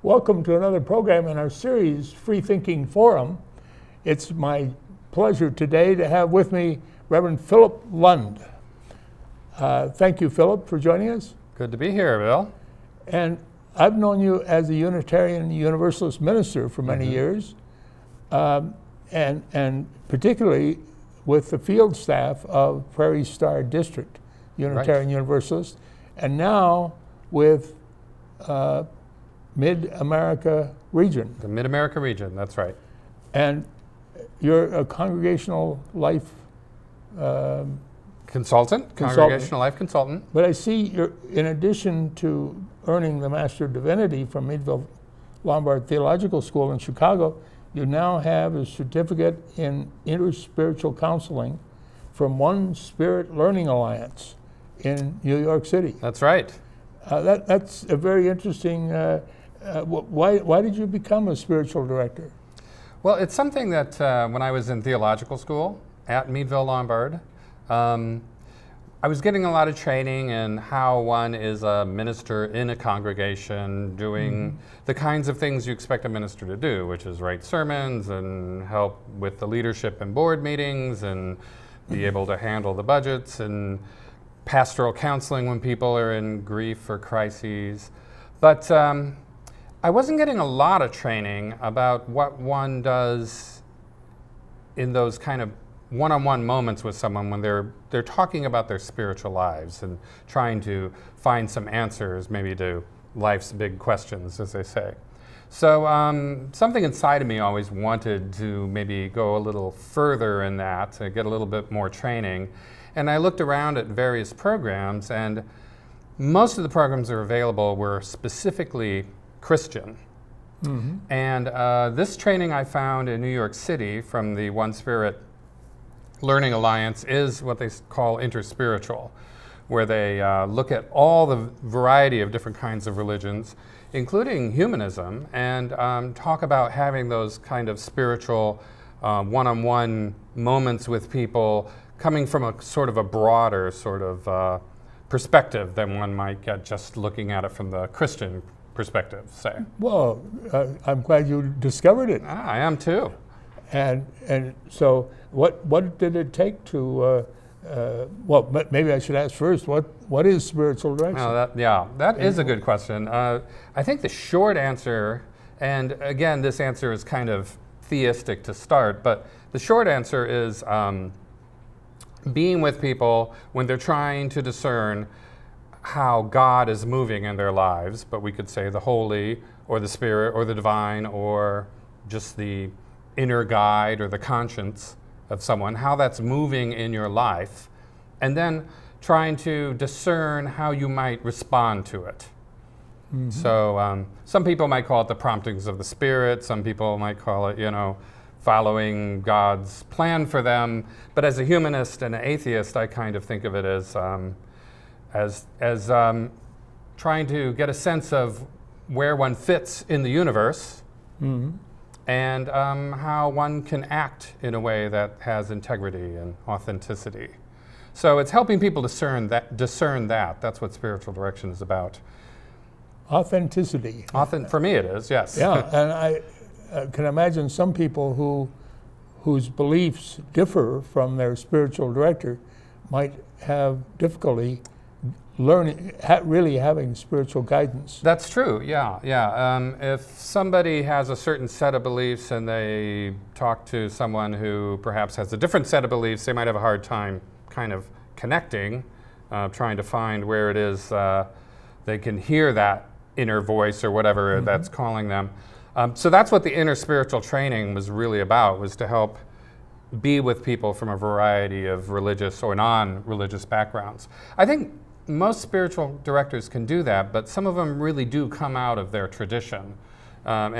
Welcome to another program in our series, Free Thinking Forum. It's my pleasure today to have with me Reverend Phillip Lund. Thank you, Phillip, for joining us. Good to be here, Bill. And I've known you as a Unitarian Universalist minister for many years, and particularly with the field staff of Prairie Star District Unitarian Universalist, and now with Mid-America region. The Mid-America region, that's right. And you're a congregational life consultant, congregational life consultant. But I see you're, in addition to earning the Master of Divinity from Meadville Lombard Theological School in Chicago, you now have a certificate in interspiritual counseling from One Spirit Learning Alliance in New York City. That's right. That's a very interesting. Why did you become a spiritual director? Well, it's something that when I was in theological school at Meadville Lombard, I was getting a lot of training in how one is a minister in a congregation, doing the kinds of things you expect a minister to do, which is write sermons and help with the leadership and board meetings and be able to handle the budgets and pastoral counseling when people are in grief or crises. But I wasn't getting a lot of training about what one does in those kind of one-on-one moments with someone when they're talking about their spiritual lives and trying to find some answers maybe to life's big questions, as they say. So something inside of me always wanted to maybe go a little further in that, to get a little bit more training. And I looked around at various programs, and most of the programs that are available were specifically Christian. And this training I found in New York City from the One Spirit Learning Alliance is what they call interspiritual, where they look at all the variety of different kinds of religions, including humanism, and talk about having those kind of spiritual one-on-one moments with people coming from a sort of a broader sort of perspective than one might get just looking at it from the Christian perspective, say. Well, I'm glad you discovered it. I am too. And so what did it take to, well, maybe I should ask first, what is spiritual direction? Oh, that is a good question. I think the short answer, and again, this answer is kind of theistic to start, but the short answer is being with people when they're trying to discern how God is moving in their lives, but we could say the holy or the spirit or the divine or just the inner guide or the conscience of someone, how that's moving in your life, and then trying to discern how you might respond to it. So some people might call it the promptings of the Spirit, some people might call it, following God's plan for them, but as a humanist and an atheist, I kind of think of it as trying to get a sense of where one fits in the universe, and how one can act in a way that has integrity and authenticity. So it's helping people discern that. That's what spiritual direction is about. Authenticity. For me it is, yes. Yeah, and I can imagine some people whose beliefs differ from their spiritual director might have difficulty learning, really having spiritual guidance. That's true, yeah. If somebody has a certain set of beliefs and they talk to someone who perhaps has a different set of beliefs, they might have a hard time kind of connecting, trying to find where it is they can hear that inner voice or whatever that's calling them. So that's what the inner spiritual training was really about, was to help be with people from a variety of religious or non-religious backgrounds. I think most spiritual directors can do that, but some of them really do come out of their tradition. So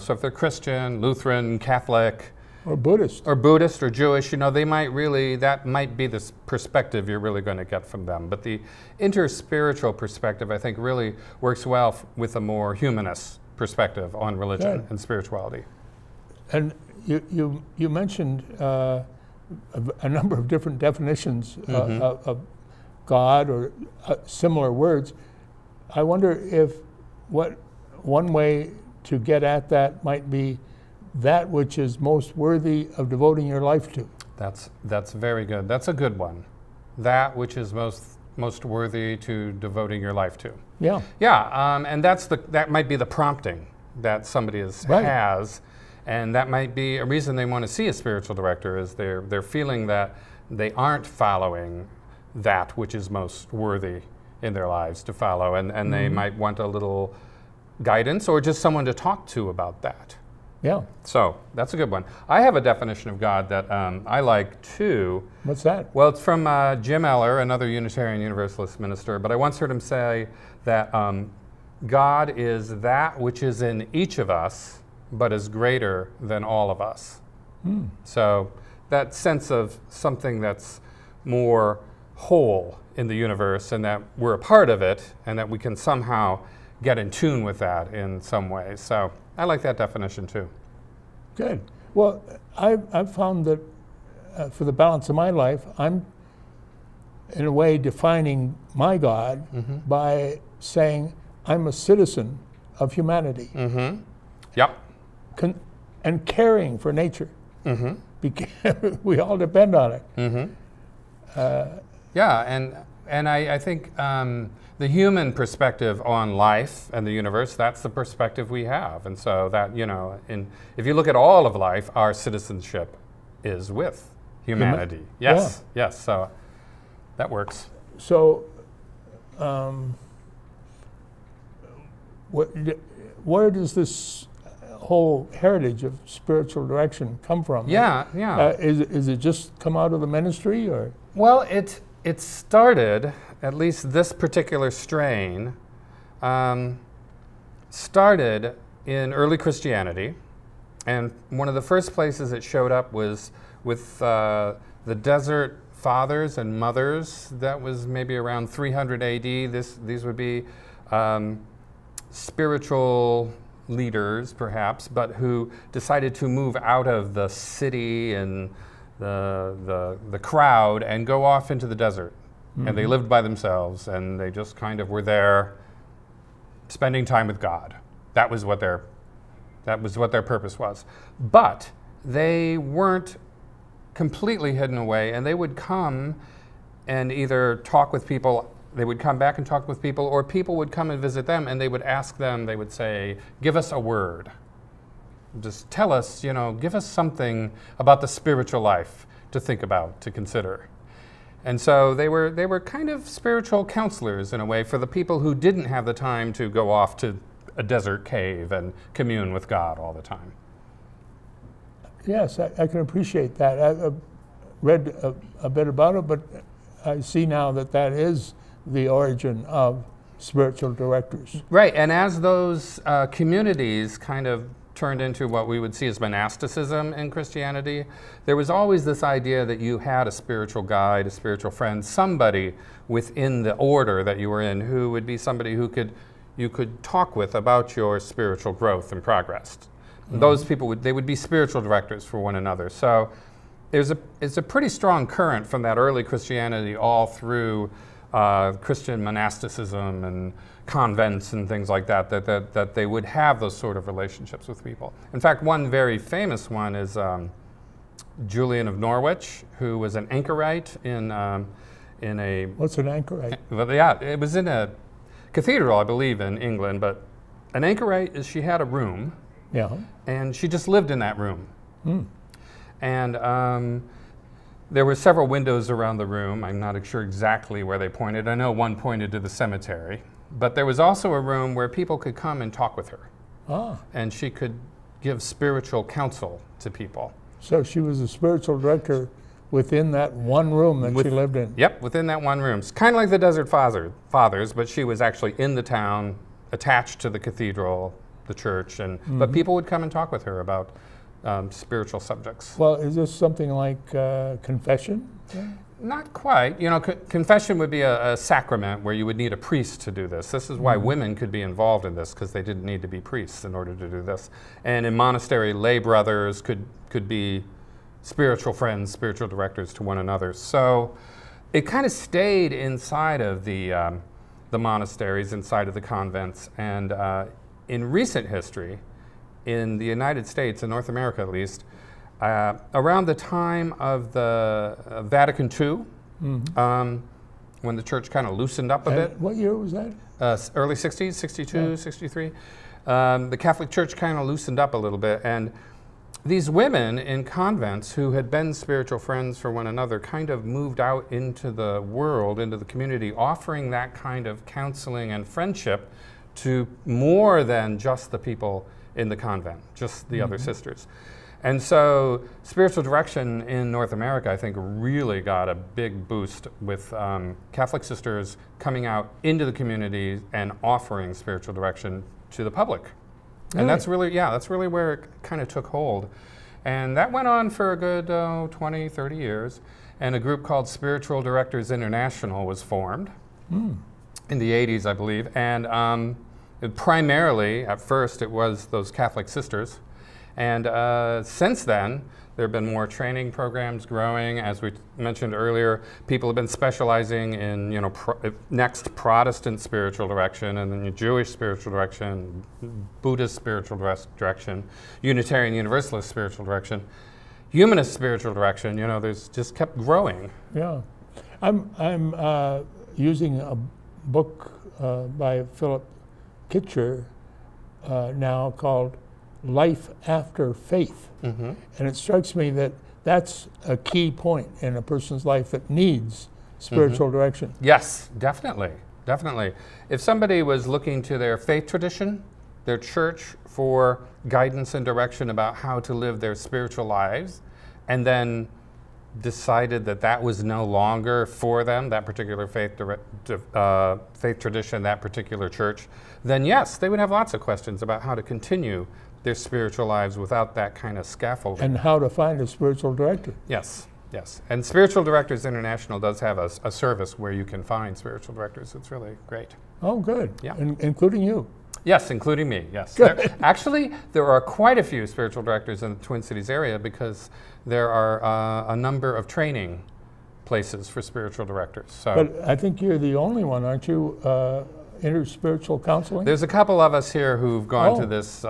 if they're Christian, Lutheran, Catholic, or Buddhist or Jewish, they might really, that might be the perspective you're really going to get from them. But the interspiritual perspective, I think, really works well with a more humanist perspective on religion and spirituality. And you mentioned a number of different definitions of God or similar words. I wonder if what one way to get at that might be that which is most worthy of devoting your life to. That's very good. That's a good one. That which is most worthy to devoting your life to. Yeah. Yeah, and that might be the prompting that somebody has, and that might be a reason they want to see a spiritual director, is they're feeling that they aren't following that which is most worthy in their lives to follow, and they might want a little guidance or just someone to talk to about that. Yeah. So that's a good one. I have a definition of God that I like too. What's that? Well, it's from Jim Eller, another Unitarian Universalist minister, but I once heard him say that God is that which is in each of us, but is greater than all of us. So that sense of something that's more whole in the universe, and that we're a part of it, and that we can somehow get in tune with that in some way. So I like that definition too. Good. Well, I've found that for the balance of my life, I'm in a way defining my God by saying I'm a citizen of humanity. Yep. And caring for nature. Because we all depend on it. Yeah, and I think the human perspective on life and the universe, that's the perspective we have. And so that, you know, if you look at all of life, our citizenship is with humanity. Yes, yes, so that works. So where does this whole heritage of spiritual direction come from? Yeah, yeah. Is it just come out of the ministry, or? Well, it started, at least this particular strain, started in early Christianity, and one of the first places it showed up was with the Desert Fathers and Mothers. That was maybe around 300 AD. These would be spiritual leaders, perhaps, but who decided to move out of the city and the crowd and go off into the desert. And they lived by themselves, and they just kind of were there spending time with God. That was what their purpose was. But they weren't completely hidden away, and they would come and either talk with people. They would come back and talk with people, or people would come and visit them, and they would ask them, they would say, give us a word. Just tell us, you know, give us something about the spiritual life to think about, to consider. And so they were kind of spiritual counselors in a way for the people who didn't have the time to go off to a desert cave and commune with God all the time. Yes, I can appreciate that. I've read a bit about it, but I see now that is the origin of spiritual directors. Right, and as those communities kind of turned into what we would see as monasticism in Christianity, there was always this idea that you had a spiritual guide, a spiritual friend, somebody within the order that you were in who would be somebody who you could talk with about your spiritual growth and progress. Those people would be spiritual directors for one another. So it's a pretty strong current from that early Christianity all through Christian monasticism and convents and things like that they would have those sort of relationships with people. In fact, one very famous one is Julian of Norwich, who was an anchorite in a... What's an anchorite? Well, yeah, it was in a cathedral, I believe, in England, but an anchorite is she had a room, and she just lived in that room. And there were several windows around the room. I'm not sure exactly where they pointed. I know one pointed to the cemetery. But there was also a room where people could come and talk with her. And she could give spiritual counsel to people. So she was a spiritual director within that one room that she lived in. Yep, within that one room. It's kind of like the Desert Fathers, but she was actually in the town, attached to the cathedral, the church, but people would come and talk with her about spiritual subjects. Well, is this something like confession? Not quite. You know, confession would be a sacrament where you would need a priest to do this. This is why women could be involved in this, because they didn't need to be priests in order to do this. And in monastery, lay brothers could be spiritual friends, spiritual directors to one another. So it kind of stayed inside of the monasteries, inside of the convents, and in recent history, in the United States, in North America at least, around the time of the Vatican II, when the church kind of loosened up a bit. What year was that? Early 60s, 62, 63. The Catholic Church kind of loosened up a little bit, and these women in convents who had been spiritual friends for one another kind of moved out into the world, into the community, offering that kind of counseling and friendship to more than just the people in the convent, just the other sisters. And so spiritual direction in North America, I think, really got a big boost with Catholic sisters coming out into the community and offering spiritual direction to the public. And that's really, that's really where it kind of took hold. And that went on for a good 20, 30 years. And a group called Spiritual Directors International was formed in the 80s, I believe. And primarily, at first, it was those Catholic sisters. And since then, there have been more training programs growing. As we mentioned earlier, people have been specializing in, next Protestant spiritual direction, and then Jewish spiritual direction, Buddhist spiritual direction, Unitarian Universalist spiritual direction, Humanist spiritual direction. There's just kept growing. Yeah, I'm using a book by Phillip now called Life After Faith. And it strikes me that that's a key point in a person's life that needs spiritual direction. Yes, definitely, definitely. If somebody was looking to their faith tradition, their church, for guidance and direction about how to live their spiritual lives, and then decided that that was no longer for them, that particular faith tradition, that particular church, then yes, they would have lots of questions about how to continue their spiritual lives without that kind of scaffolding. And how to find a spiritual director. Yes, yes. And Spiritual Directors International does have a service where you can find spiritual directors. It's really great. Oh, good. Yeah. Including you. Yes, including me, yes. Actually, there are quite a few spiritual directors in the Twin Cities area because there are a number of training places for spiritual directors. So, but I think you're the only one, aren't you? Interspiritual counseling? There's a couple of us here who've gone to this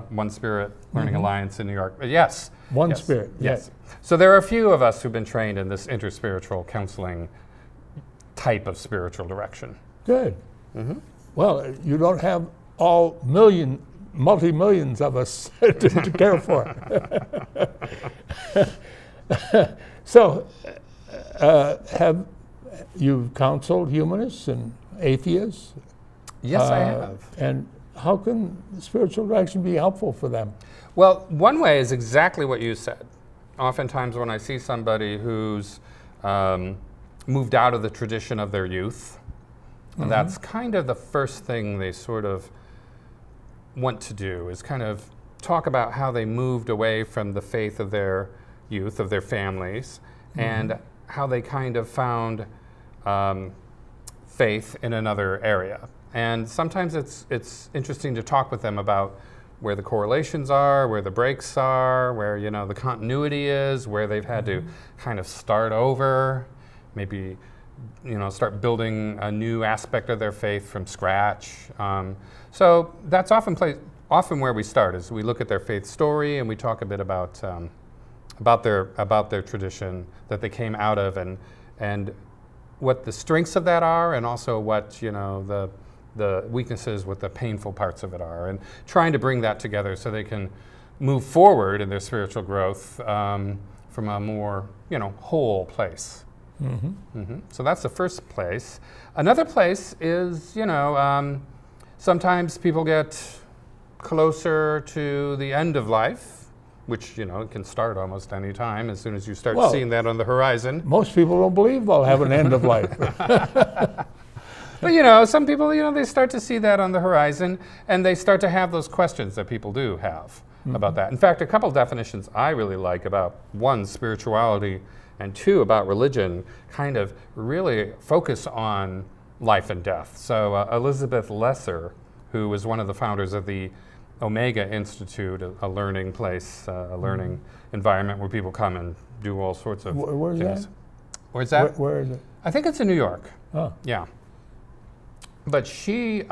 One Spirit Learning Alliance in New York. But yes. One Spirit. Yes. So there are a few of us who've been trained in this interspiritual counseling type of spiritual direction. Good. Well, you don't have all multi-millions of us to care for. So, have you counseled humanists and atheists? Yes, I have. And how can spiritual direction be helpful for them? Well, one way is exactly what you said. Oftentimes when I see somebody who's moved out of the tradition of their youth, that's kind of the first thing they sort of want to do, is kind of talk about how they moved away from the faith of their youth, of their families, and how they kind of found faith in another area. And sometimes it's interesting to talk with them about where the correlations are, where the breaks are, where the continuity is, where they've had to kind of start over, maybe start building a new aspect of their faith from scratch. So that's often where we start, is we look at their faith story and we talk a bit about their tradition that they came out of, and what the strengths of that are, and also what the weaknesses, what the painful parts of it are, and trying to bring that together so they can move forward in their spiritual growth from a more whole place. So that's the first place. Another place is sometimes people get closer to the end of life, which it can start almost any time as soon as you start seeing that on the horizon. Most people don't believe they'll have an end of life. But some people, they start to see that on the horizon, and they start to have those questions that people do have about that. In fact, a couple definitions I really like about, one, spirituality, and two, about religion, kind of really focus on life and death. So Elizabeth Lesser, who was one of the founders of the Omega Institute, a learning place, a learning environment where people come and do all sorts of Where's things. that? Where's that? Where is it? I think it's in New York. Oh. Yeah. But she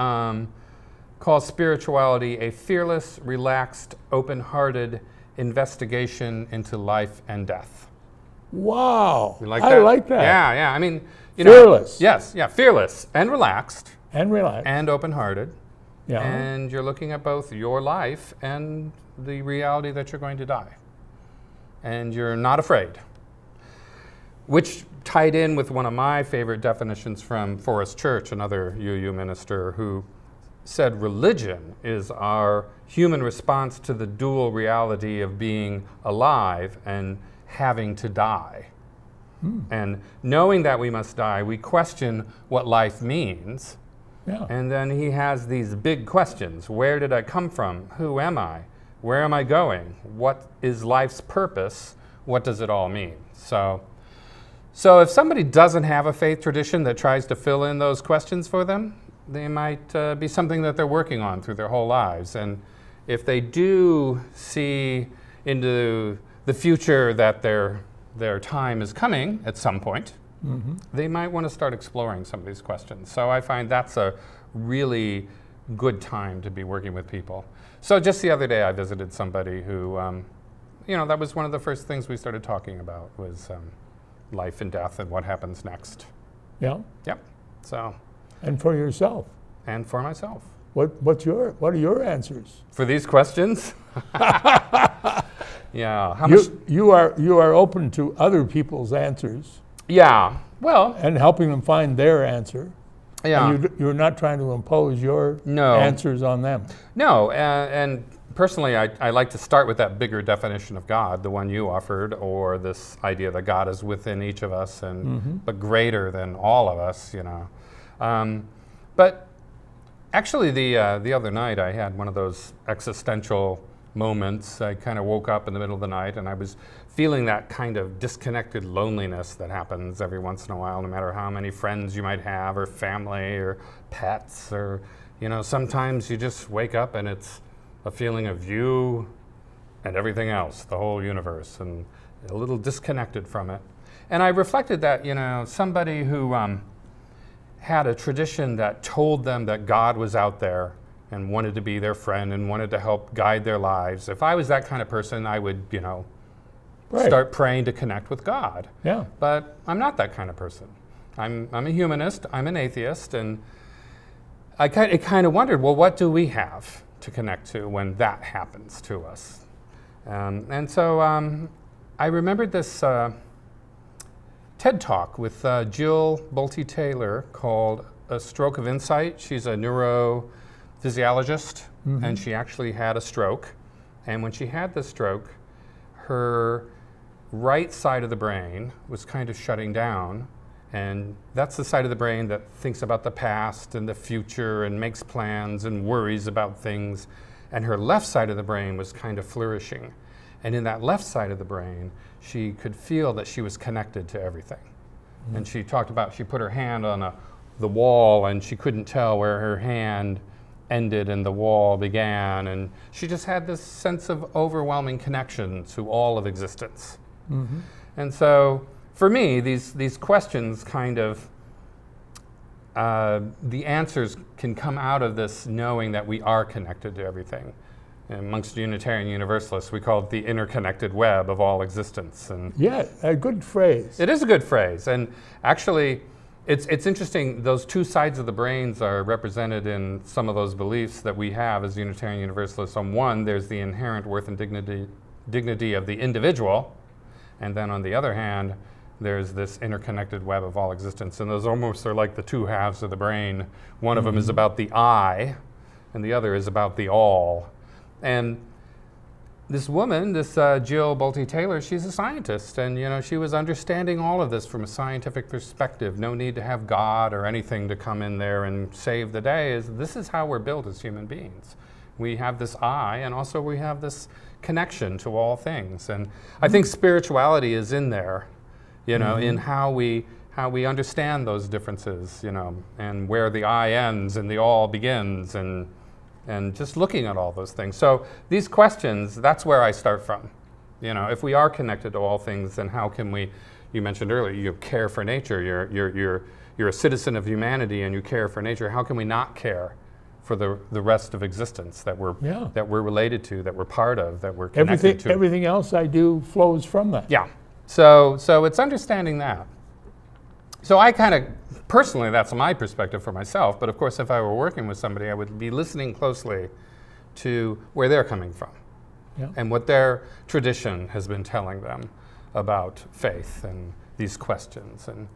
calls spirituality a fearless, relaxed, open-hearted investigation into life and death. Wow. You like I that? like that. Yeah, yeah. I mean, Fearless. Yes, yeah. Fearless and relaxed And relaxed. and open-hearted. Yeah. And you're looking at both your life and the reality that you're going to die. And you're not afraid. Which tied in with one of my favorite definitions from Forrest Church, another UU minister, who said religion is our human response to the dual reality of being alive and having to die. And knowing that we must die, we question what life means. Yeah. And then he has these big questions. Where did I come from? Who am I? Where am I going? What is life's purpose? What does it all mean? So if somebody doesn't have a faith tradition that tries to fill in those questions for them, they might be something that they're working on through their whole lives. And if they do see into the future that their time is coming at some point, they might want to start exploring some of these questions. So I find that's a really good time to be working with people. So just the other day I visited somebody who, that was one of the first things we started talking about was life and death and what happens next. Yeah. Yep. So. And for yourself. And for myself. What are your answers? For these questions? Yeah. How much? You are open to other people's answers. Yeah. Well. And helping them find their answer. Yeah. And you're not trying to impose your answers on them. No. And personally, I like to start with that bigger definition of God, the one you offered, or this idea that God is within each of us and but greater than all of us. But actually, the other night I had one of those existential moments. I kind of woke up in the middle of the night and I was feeling that kind of disconnected loneliness that happens every once in a while, no matter how many friends you might have, or family, or pets, or sometimes you just wake up and it's a feeling of you and everything else, the whole universe, and a little disconnected from it. And I reflected that, somebody who had a tradition that told them that God was out there and wanted to be their friend and wanted to help guide their lives. If I was that kind of person, I would, start praying to connect with God. Yeah. But I'm not that kind of person. I'm a humanist, I'm an atheist, and I kind of wondered, well, what do we have to connect to when that happens to us? And so I remembered this TED Talk with Jill Bolte Taylor called A Stroke of Insight. She's a neurophysiologist, and she actually had a stroke. And when she had the stroke, her right side of the brain was kind of shutting down. And that's the side of the brain that thinks about the past and the future and makes plans and worries about things. And her left side of the brain was kind of flourishing. And in that left side of the brain, she could feel that she was connected to everything. And she talked about, she put her hand on the wall and she couldn't tell where her hand ended and the wall began. And she just had this sense of overwhelming connection to all of existence. And so for me, these questions kind of, the answers can come out of this knowing that we are connected to everything. And amongst Unitarian Universalists, we call it the interconnected web of all existence. And yeah, a good phrase. It is a good phrase. And actually, it's interesting, those two sides of the brains are represented in some of those beliefs that we have as Unitarian Universalists. On one, there's the inherent worth and dignity of the individual. And then on the other hand, there's this interconnected web of all existence. And those almost are like the two halves of the brain. One of them is about the I, and the other is about the all. And this woman, this Jill Bolte Taylor, she's a scientist, and she was understanding all of this from a scientific perspective. No need to have God or anything to come in there and save the day. This is how we're built as human beings. We have this I, and also we have this connection to all things. And I think spirituality is in there, in how we understand those differences, and where the I ends and the all begins, and just looking at all those things. So these questions, that's where I start from. If we are connected to all things, then how can we, you mentioned earlier, you care for nature, you're a citizen of humanity and you care for nature. How can we not care for the rest of existence that we're Yeah. that we're related to, that we're part of, that we're connected to. Everything else I do flows from that. Yeah. So it's understanding that. So I kind of, personally, that's my perspective for myself, but of course if I were working with somebody, I would be listening closely to where they're coming from, Yeah. and what their tradition has been telling them about faith and these questions, and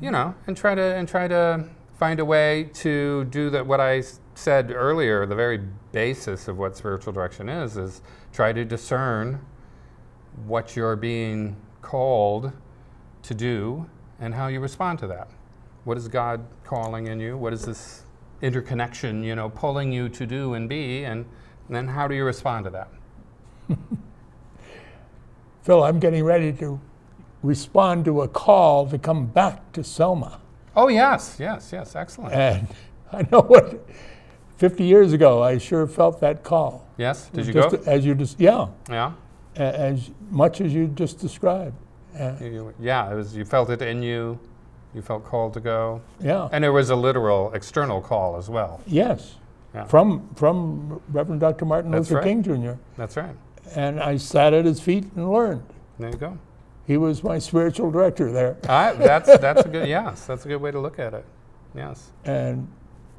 you know, and try to find a way to do that. What I said earlier, the very basis of what spiritual direction is try to discern what you're being called to do and how you respond to that. What is God calling in you? What is this interconnection, you know, pulling you to do and be, and then how do you respond to that? Phil, I'm getting ready to respond to a call to come back to Selma. Oh yes, excellent. And I know what, 50 years ago, I sure felt that call. Yes, did you Just go? As you just, yeah, Yeah. as much as you just described. Yeah, it was. You felt it in you. You felt called to go. Yeah. And there was a literal external call as well. Yes. Yeah. From Reverend Dr. Martin That's Luther right. King Jr. That's right. And I sat at his feet and learned. There you go. He was my spiritual director there. That's a good, yes, that's a good way to look at it. Yes. And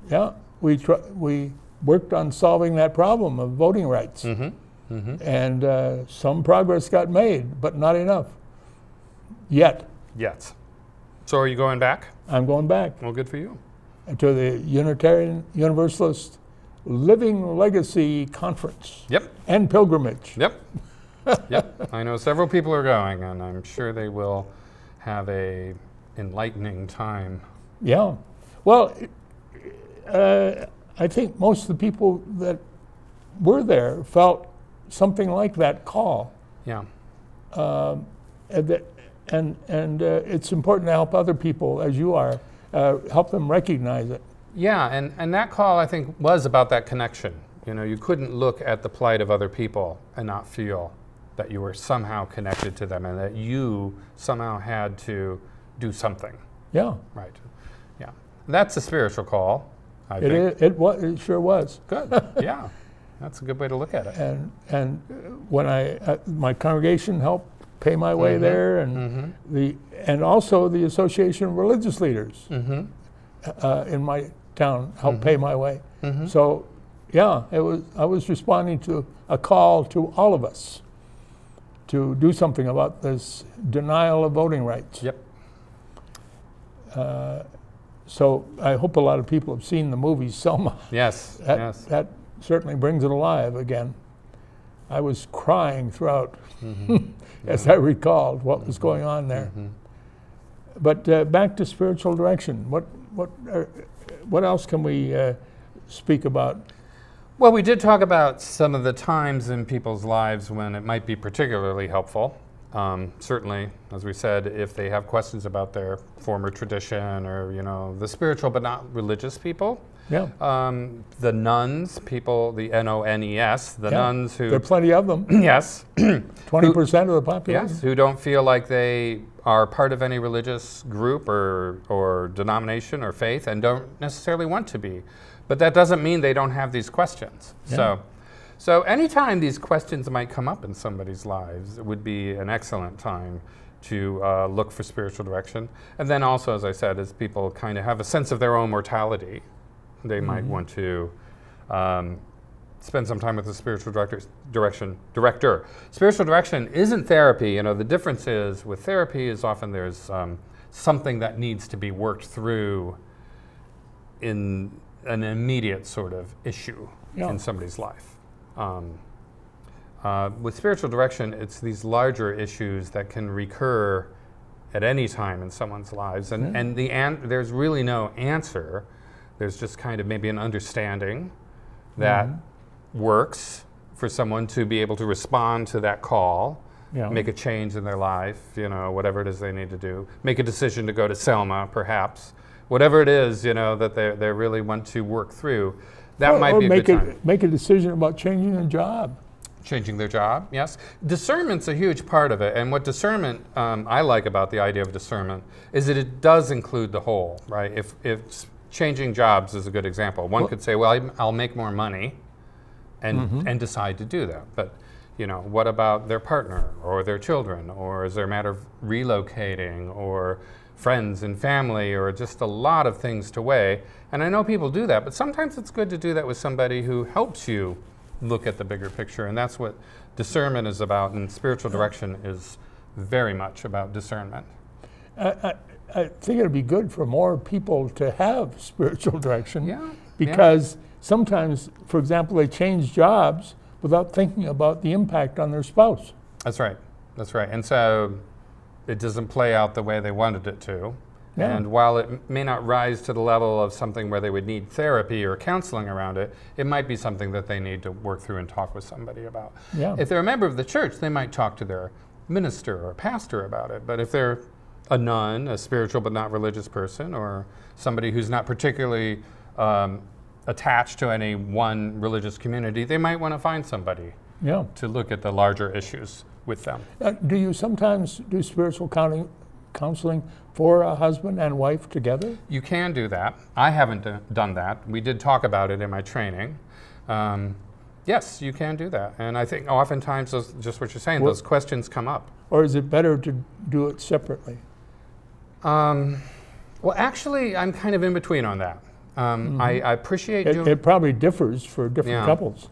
yeah, we worked on solving that problem of voting rights. Mm-hmm. Mm-hmm. And some progress got made, but not enough yet. Yes. So are you going back? I'm going back Well, good for you. to the Unitarian Universalist Living Legacy Conference Yep. and pilgrimage. Yep. Yep. I know several people are going, and I'm sure they will have a enlightening time. Yeah. Well, I think most of the people that were there felt something like that call. Yeah. And it's important to help other people, as you are, help them recognize it. Yeah, and that call, I think, was about that connection. You know, you couldn't look at the plight of other people and not feel that you were somehow connected to them and that you somehow had to do something. Yeah. Right. Yeah. That's a spiritual call, I think. It sure was. Good. Yeah. That's a good way to look at it. And when my congregation helped pay my way there, and and also the Association of Religious Leaders in my town helped pay my way. So, yeah, I was responding to a call to all of us to do something about this denial of voting rights. Yep. So I hope a lot of people have seen the movie Selma. Yes. Yes. That certainly brings it alive again. I was crying throughout as I recalled what was going on there. But back to spiritual direction. What else can we speak about? Well, we did talk about some of the times in people's lives when it might be particularly helpful. Certainly, as we said, if they have questions about their former tradition or, you know, the spiritual but not religious people. Yeah. The nuns, people, the N-O-N-E-S, the nuns who... There are plenty of them. Yes. 20% of the population. Yes, who don't feel like they are part of any religious group or denomination or faith and don't necessarily want to be. But that doesn't mean they don't have these questions. Yeah. So anytime these questions might come up in somebody's lives, it would be an excellent time to look for spiritual direction. And then also, as I said, as people kind of have a sense of their own mortality, they might want to spend some time with the spiritual director. Spiritual direction isn't therapy. You know, the difference is with therapy is often there's something that needs to be worked through in an immediate sort of issue in somebody's life. With spiritual direction, it's these larger issues that can recur at any time in someone's lives, and there's really no answer. There's just kind of maybe an understanding that works for someone to be able to respond to that call, make a change in their life, you know, whatever it is they need to do, make a decision to go to Selma, perhaps. Whatever it is, you know, that they really want to work through, that might be a good time. Make a decision about changing a job. Changing their job, yes. Discernment's a huge part of it, and what discernment I like about the idea of discernment is that it does include the whole, right? If changing jobs is a good example. One could say, well, I'll make more money and decide to do that. But, you know, what about their partner or their children? Or is there a matter of relocating or friends and family, or just a lot of things to weigh? And I know people do that, but sometimes it's good to do that with somebody who helps you look at the bigger picture. And that's what discernment is about, and spiritual direction is very much about discernment. I think it'd be good for more people to have spiritual direction. Yeah. Because sometimes, for example, they change jobs without thinking about the impact on their spouse. That's right. That's right. And so it doesn't play out the way they wanted it to. Yeah. And while it may not rise to the level of something where they would need therapy or counseling around it, it might be something that they need to work through and talk with somebody about. Yeah. If they're a member of the church, they might talk to their minister or pastor about it. But if they're a nun, a spiritual but not religious person, or somebody who's not particularly attached to any one religious community, they might want to find somebody to look at the larger issues with them. Do you sometimes do spiritual counseling for a husband and wife together? You can do that. I haven't done that. We did talk about it in my training. Yes, you can do that. And I think oftentimes, just what you're saying, those questions come up. Or is it better to do it separately? Well, actually, I'm kind of in between on that. I appreciate doing... It probably differs for different couples.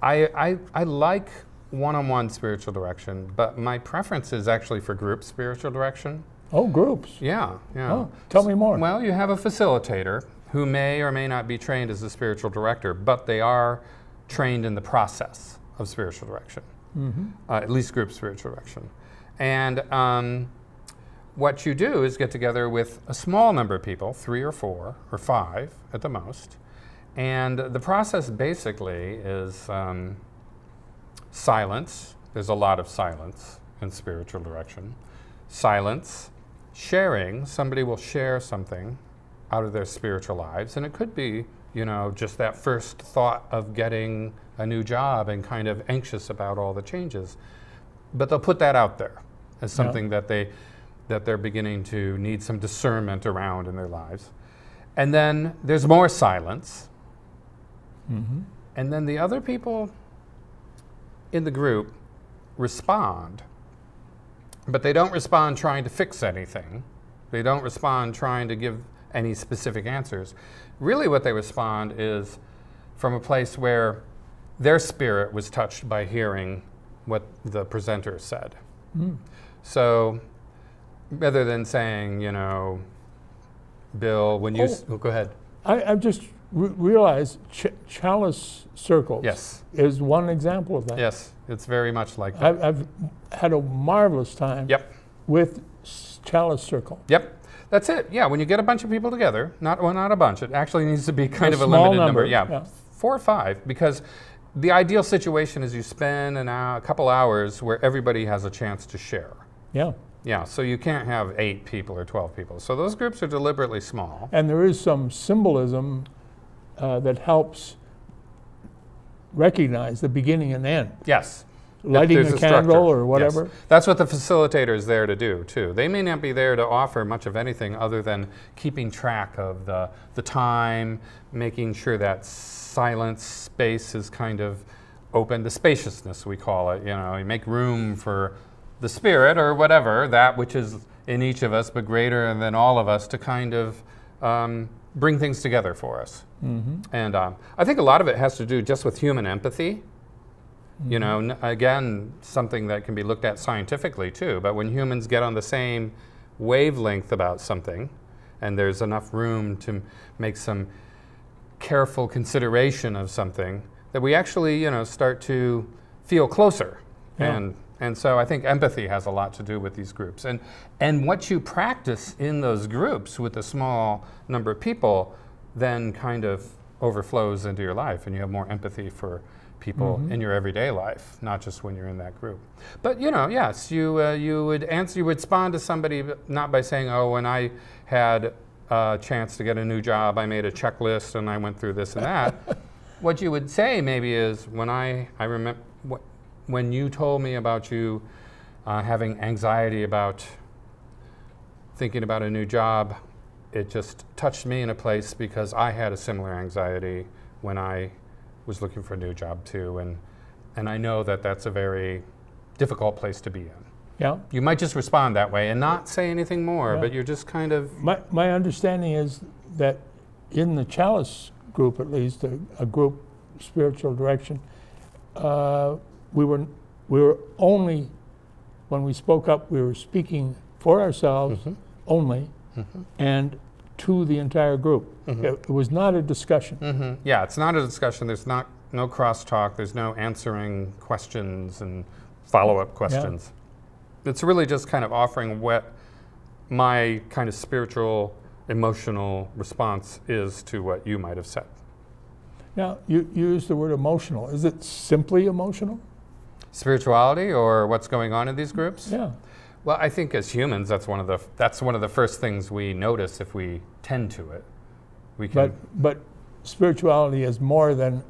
I like one-on-one spiritual direction, but my preference is actually for group spiritual direction. Oh, groups. Yeah, yeah. Oh, tell me more. Well, you have a facilitator who may or may not be trained as a spiritual director, but they are trained in the process of spiritual direction, at least group spiritual direction. And what you do is get together with a small number of people, 3 or 4 or 5 at the most, and the process basically is silence. There's a lot of silence in spiritual direction. Silence, sharing. Somebody will share something out of their spiritual lives, and it could be, you know, just that first thought of getting a new job and kind of anxious about all the changes. But they'll put that out there as something that they're beginning to need some discernment around in their lives. And then there's more silence. And then the other people in the group respond, but they don't respond trying to fix anything. They don't respond trying to give any specific answers. Really what they respond is from a place where their spirit was touched by hearing what the presenter said. So rather than saying, you know, Bill, when you... go ahead. I've just realized chalice circles is one example of that. Yes, it's very much like that. I've had a marvelous time with chalice circle. Yep, that's it. Yeah, when you get a bunch of people together, not a bunch, it actually needs to be kind of a limited number. Yeah, 4 or 5, because the ideal situation is you spend a couple hours where everybody has a chance to share. Yeah. Yeah, so you can't have 8 people or 12 people. So those groups are deliberately small. And there is some symbolism that helps recognize the beginning and end. Yes. Lighting a candle or whatever. Yes. That's what the facilitator is there to do, too. They may not be there to offer much of anything other than keeping track of the time, making sure that silence space is kind of open, the spaciousness we call it. You know, you make room for the spirit or whatever, that which is in each of us but greater than all of us, to kind of bring things together for us. And I think a lot of it has to do just with human empathy. You know, again, something that can be looked at scientifically too, but when humans get on the same wavelength about something and there's enough room to make some careful consideration of something, that we actually, you know, start to feel closer. And so I think empathy has a lot to do with these groups. And what you practice in those groups with a small number of people then kind of overflows into your life, and you have more empathy for people in your everyday life, not just when you're in that group. But, you know, yes, you would respond to somebody not by saying, oh, when I had a chance to get a new job, I made a checklist and I went through this and that. What you would say maybe is, when I remember, when you told me about you having anxiety about thinking about a new job, it just touched me in a place because I had a similar anxiety when I was looking for a new job too, and I know that that's a very difficult place to be in. Yeah. You might just respond that way and not say anything more, Yeah. but you're just kind of... My understanding is that in the Chalice group, at least, a group spiritual direction, we were only, when we spoke up, we were speaking for ourselves only, and to the entire group. It was not a discussion. Yeah, it's not a discussion. There's no crosstalk. There's no answering questions and follow-up questions. It's really just kind of offering what my kind of spiritual, emotional response is to what you might have said. Now, you used the word emotional. Is it simply emotional? Spirituality, or what's going on in these groups? Yeah. Well, I think as humans, that's one of the first things we notice if we tend to it. We can. But spirituality is more than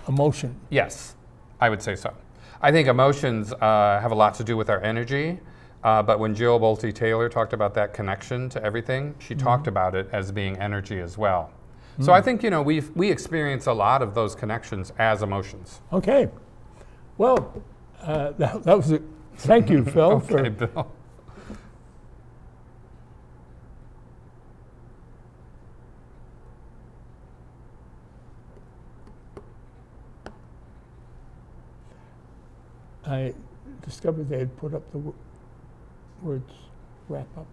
emotion. Yes, I would say so. I think emotions have a lot to do with our energy, but when Jill Bolte Taylor talked about that connection to everything, she talked about it as being energy as well. So I think, we experience a lot of those connections as emotions. Okay. Well, that was it. Thank you, Phil. Okay, Bill. I discovered they had put up the words wrap up.